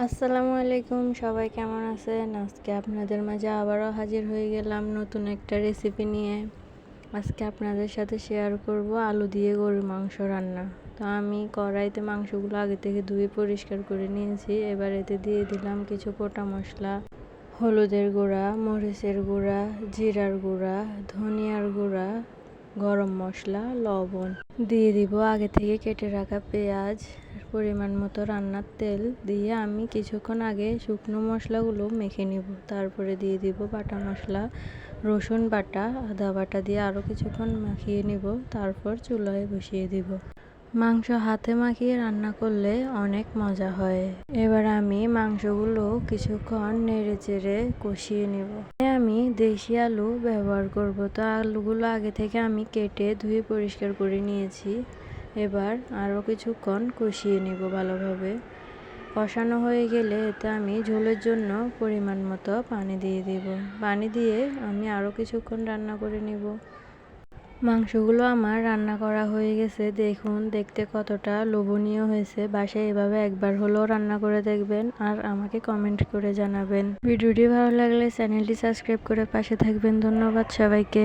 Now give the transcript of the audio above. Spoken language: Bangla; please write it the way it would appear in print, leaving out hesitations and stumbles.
আসসালামু আলাইকুম, সবাই কেমন আছেন? আজকে আপনাদের মাঝে আবারও হাজির হয়ে গেলাম নতুন একটা রেসিপি নিয়ে। আজকে আপনাদের সাথে শেয়ার করব আলু দিয়ে গরুর মাংস রান্না। তো আমি কড়াইতে মাংসগুলো আগে থেকে ধুয়ে পরিষ্কার করে নিয়েছি। এবার এতে দিয়ে দিলাম কিছু গোটা মশলা, হলুদের গুঁড়া, মরিচের গুঁড়া, জিরার গুঁড়া, ধনিয়ার গুঁড়া, গরম মশলা, লবণ। দিয়ে দিব আগে থেকে কেটে রাখা পেঁয়াজ, পরিমাণ মতো রান্নার তেল দিয়ে আমি কিছুক্ষণ আগে শুকনো মশলাগুলো মেখে নিব। তারপরে দিয়ে দিব বাটা মশলা, রসুন বাটা, আদা বাটা দিয়ে আরও কিছুক্ষণ মাখিয়ে নিব। তারপর চুলায় বসিয়ে দিব। মাংস হাতে মাখিয়ে রান্না করলে অনেক মজা হয়। এবার আমি মাংসগুলো কিছুক্ষণ নেড়ে চেড়ে কষিয়ে নিব। আমি দেশি আলু ব্যবহার করব। তো আলুগুলো আগে থেকে আমি কেটে ধুয়ে পরিষ্কার করে নিয়েছি। এবার আরও কিছুক্ষণ কষিয়ে নিব ভালোভাবে। কষানো হয়ে গেলে এতে আমি ঝোলের জন্য পরিমাণ মতো পানি দিয়ে দিব। পানি দিয়ে আমি আরও কিছুক্ষণ রান্না করে নিব। মাংসগুলো আমার রান্না করা হয়ে গেছে। দেখুন দেখতে কতটা লোভনীয় হয়েছে। বাসায় এভাবে একবার হলেও রান্না করে দেখবেন আর আমাকে কমেন্ট করে জানাবেন। ভিডিওটি ভালো লাগলে চ্যানেলটি সাবস্ক্রাইব করে পাশে থাকবেন। ধন্যবাদ সবাইকে।